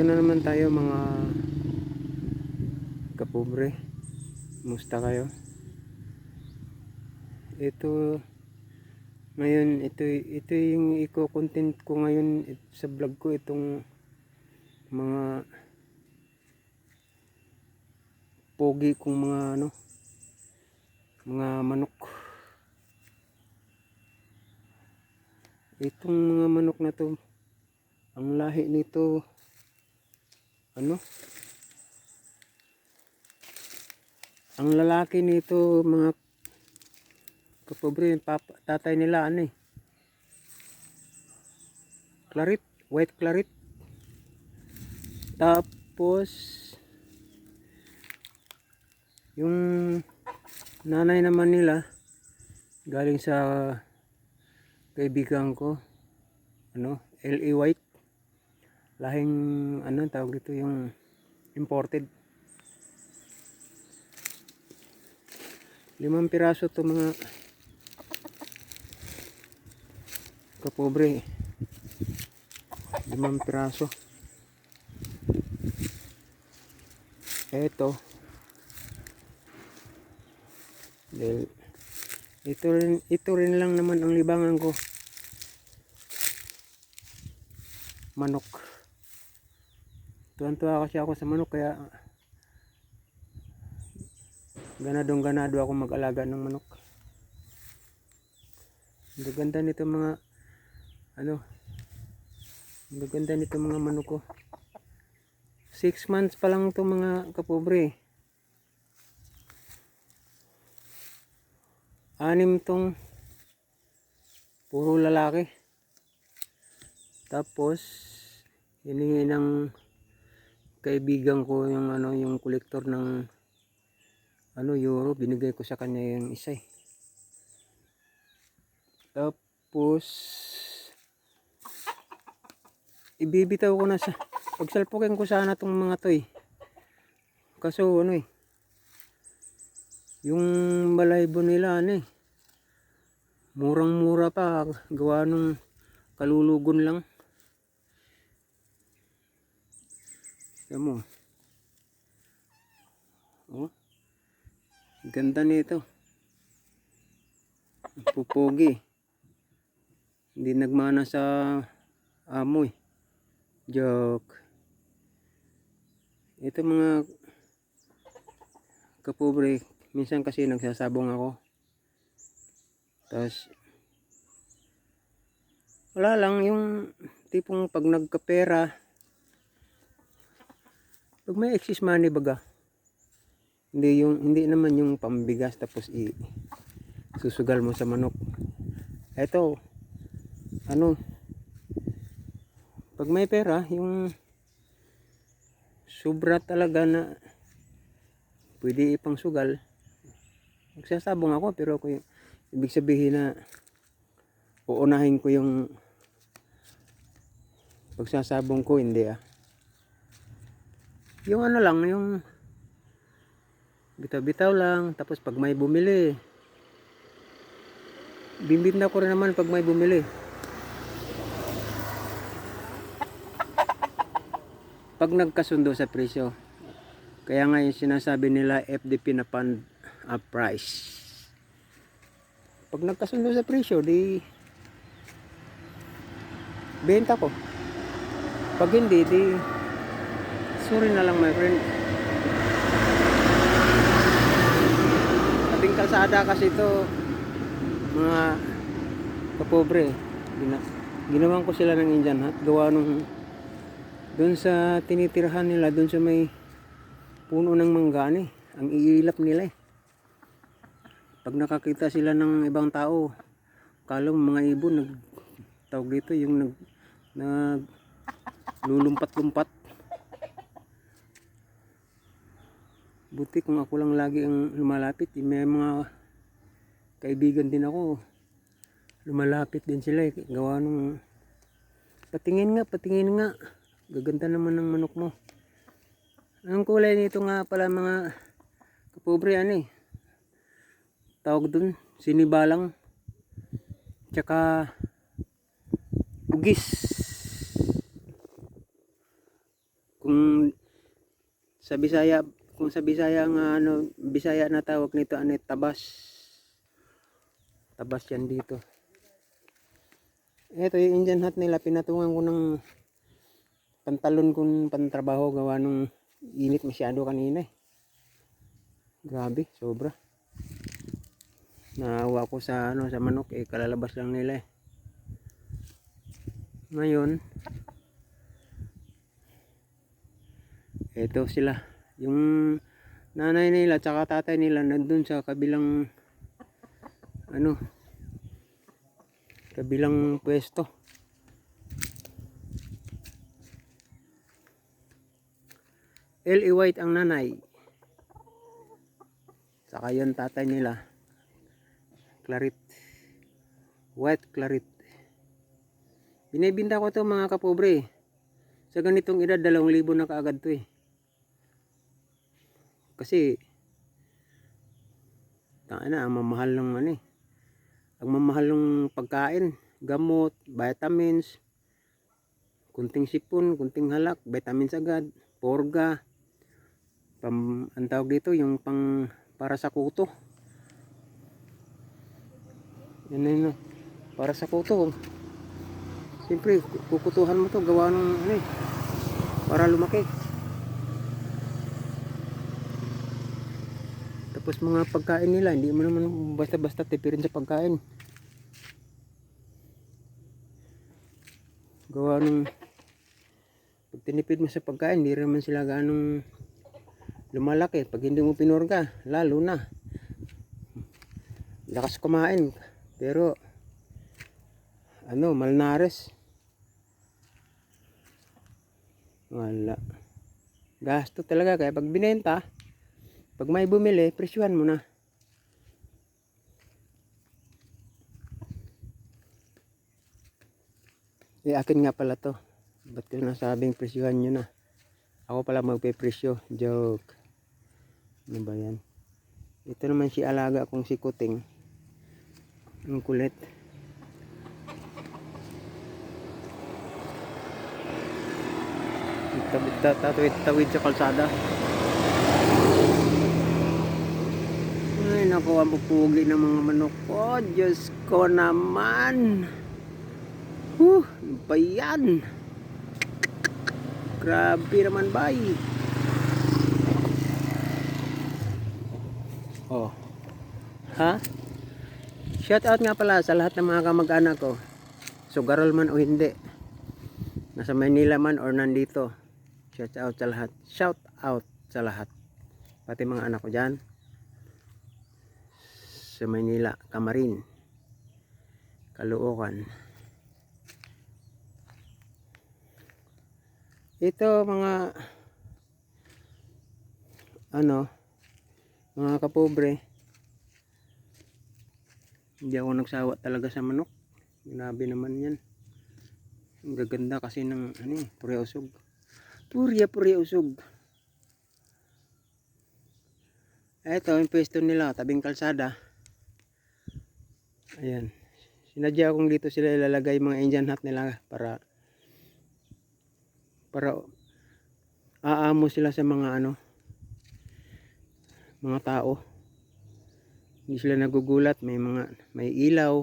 na naman tayo mga kapobre. Musta kayo? Ito ngayon, ito yung i-content ko ngayon sa vlog ko, itong mga pogi kong mga manok. Itong mga manok na to, ang lahi nito ang lalaki nito mga kapobre, tatay nila claret, white claret. Tapos yung nanay naman nila galing sa kaibigan ko, LA White, lahing tawag dito, yung imported. 5 piraso to mga kapobre, 5 piraso. Dahil ito rin lang naman ang libangan ko, manok. Tuwan-tuwa kasi ako sa manok, kaya ganado ako mag-alaga ng manok. Ang ganda nito mga manok ko. 6 months pa lang to mga kapobre. 6 tong puro lalaki. Tapos hiningi ng kaibigan ko yung kolektor ng euro, binigay ko sa kanya yung isa. Tapos ibibitaw ko na sa pagsalpukin ko sana tong mga to kaso yung balaybo nila murang mura pa, gawa nung kalulugon lang. Ayan mo, ganda nito, pupogi, hindi nagmana sa amoy. Joke. Ito mga kapobre, minsan kasi nagsasabong ako, tapos wala lang, yung tipong pag nagkapera, pag may excess money baga, hindi naman yung pambigas tapos susugal mo sa manok. Ito pag may pera, yung sobra talaga na pwede ipang sugal, magsasabong ako. Pero ibig sabihin na uunahin ko yung pagsasabong ko, hindi yung lang, yung bitaw-bitaw lang. Tapos pag may bumili, bimbinta ko rin naman pag may bumili. Pag nagkasundo sa presyo. Kaya nga yung sinasabi nila, FDP na fund price. Pag nagkasundo sa presyo, di benta ko. Pag hindi, di sorry na lang, my friend. Ating kalsada kasi ito mga kapobre, ginawan ko sila ng Indian hut, gawa nung doon sa tinitirhan nila, doon sa may puno ng mangga ang iilap nila Pag nakakita sila ng ibang tao, kala mo mga ibon, tawag dito, yung lulumpat-lumpat. Buti kung ako lang lagi ang lumalapit. May mga kaibigan din ako, lumalapit din sila gawa nung patingin nga, gaganda naman ng manok mo. Ang kulay nito nga pala mga kapobre, tawag dun, sinibalang, tsaka ugis. Kung sa Bisaya, kung sa Bisaya nga ano, Bisaya na tawag nito ano, tabas. Tabas yan dito. Ito yung Indian hat nila, pinatungan ko ng pantalon kong pantrabaho gawa nung init masyado kanina eh. Grabe, sobra. Naawa ko sa ano, sa manok eh, kalalabas lang nila eh. Ngayon, ito sila. Yung nanay nila tsaka tatay nila nandun sa kabilang ano, kabilang pwesto. L.E. White ang nanay. Saka yun tatay nila. Clarit. White Clarit. Binibinta ko to mga kapobre. Sa ganitong edad 2,000 na kaagad to eh. Kasi ang mamahal ng ano eh. Ang mamahal ng pagkain, gamot, vitamins, kunting sipon, kunting halak, vitamins agad, porga, ang tawag dito yung pang para sa kuto. Yan na yun, para sa kuto. Siyempre kukutuhan mo to gawa ng ano eh, para lumaki. Tapos mga pagkain nila, hindi mo naman basta-basta tipirin sa pagkain. Gawa ng pag tinipid mo sa pagkain, hindi naman sila ganong lumalaki. Pag hindi mo pinurga, lalo na lakas kumain, pero ano, malnares, wala, gasto talaga. Kaya pag binenta, pag may bumili, presyuhan mo na. Akin nga pala to, ba't ko nasabing presyuhan nyo na? Ako pala magpe-presyo, joke. Ano ba yan? Ito naman si alaga kong si Kuting. Ang kulit. Tawid sa kalsada. Ay naku, ang pupugi ng mga manok ko. Diyos ko naman. Ano ba yan? Grabe naman bay. Oh. Ha? Shout out nga pala sa lahat ng mga kamag-anak ko. Sugarol man o hindi. Nasa Manila man or nandito. Shout out sa lahat. Shout out sa lahat. Pati mga anak ko dyan. Sa Manila, Camarin, Caloocan. Ito mga ano, mga kapobre. Hindi ako nagsawa talaga sa manok. Grabe naman yan. Ang gaganda kasi ng ano, purya usog. Purya usog. Ito yung pwesto nila, tabing kalsada. Ayan. Sinadya kong dito sila ilalagay mga Indian hat nila para aamo sila sa mga ano, mga tao. Hindi sila nagugulat, may ilaw.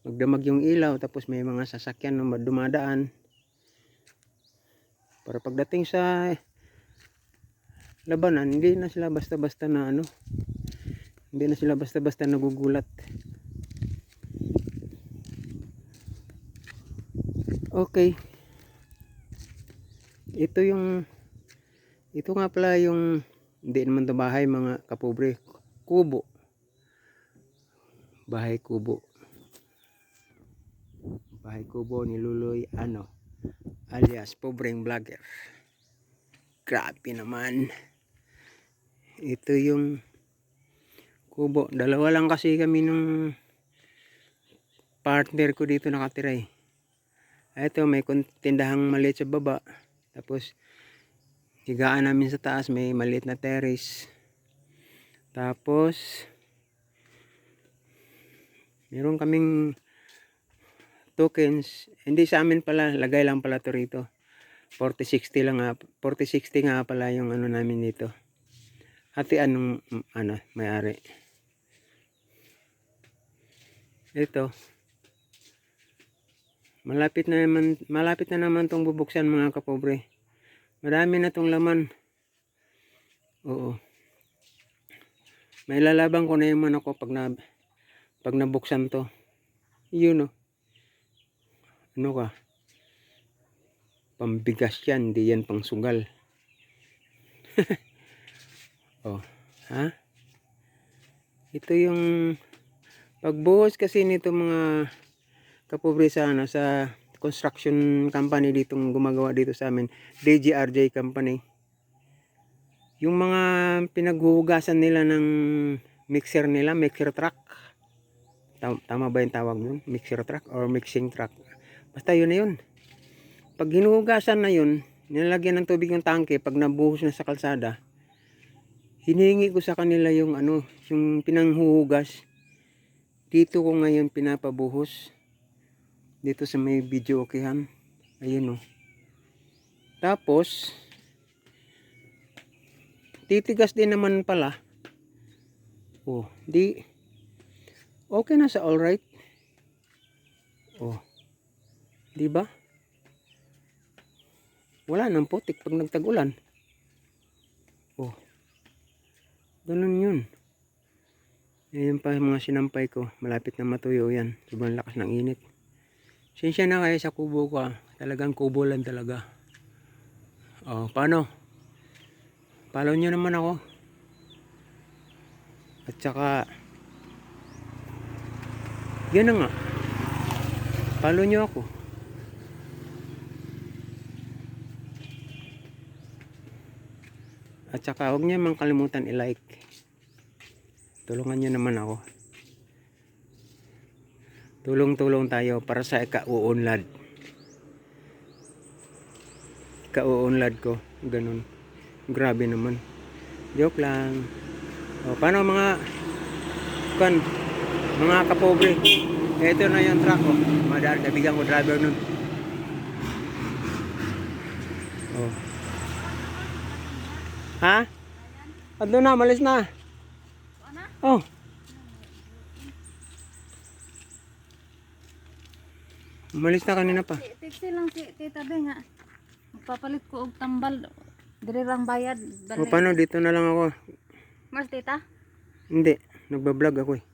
Magdamag yung ilaw, tapos may mga sasakyan na dumadaan. Para pagdating sa labanan, hindi na sila basta-basta na ano, hindi na sila basta-basta nagugulat. Okay. Ito nga pala yung, hindi naman to bahay mga kapobre, kubo. Bahay kubo. Bahay kubo ni Luloy ano, alias pobreng vlogger. Grabe naman. Ito yung kubo. Dalawa lang kasi kami nung partner ko dito nakatira eh. Ito may tindahang maliit sa baba. Tapos higaan namin sa taas, may maliit na terrace. Tapos meron kaming tokens. Hindi sa amin pala, lagay lang pala to rito. 40-60 lang nga. 40-60 nga pala yung ano namin dito. Hatian ng ano, may-ari. Ito. Malapit na naman tong bubuksan mga kapobre. Marami na tong laman. Oo. May lalabang ko na yung manok ko pag nabuksan to. Yun, oh. Ano ka? Pambigas yan, di yan pang sugal. Oh, ha? Ito yung pagbuhos kasi nito mga kapobre sa ano, sa construction company ditong gumagawa dito sa amin, DJRJ company. Yung mga pinaghuhugasan nila ng mixer nila, mixer truck. Tama ba yung tawag nun? Mixer truck or mixing truck? Basta yun na yun. Pag hinuhugasan na yun, nilalagyan ng tubig yung tangke, pag nabuhos na sa kalsada, hinihingi ko sa kanila yung ano, yung pinanghuhugas. Dito ko ngayon pinapabuhos. Dito sa may video okayan. Ayun, oh. Tapos, titigas din naman pala. Oh, di okay na sa alright. Oh. Di ba? Wala nang putik pag nagtag-ulan. Oh. Ganun yun. Ayan pa mga sinampay ko. Malapit na matuyo yan. Sobrang lakas ng init. Sensya na kayo sa kubo ko. Talagang kubo lang talaga. Oh, paano? Follow nyo naman ako. At saka yan na nga. Follow nyo ako. At saka huwag nyo mang kalimutan i-like. Tulungan nyo naman ako. Tulong-tulong tayo para sa ikauunlad. Ikauunlad ko. Ganun. Grabe naman. Joke lang. O, paano mga kapobre? Ito na yung truck ko. Madaan, kabigan ko driver nun. Oh. Ha? Ando na, malis na. Oh. Malis na kanina pa. Tiksi lang si Tita Be nga. Magpapalit ko og tambal. Diri rang bayad. O, paano? Dito na lang ako. Mas Tita? Hindi. Nagbablog ako eh.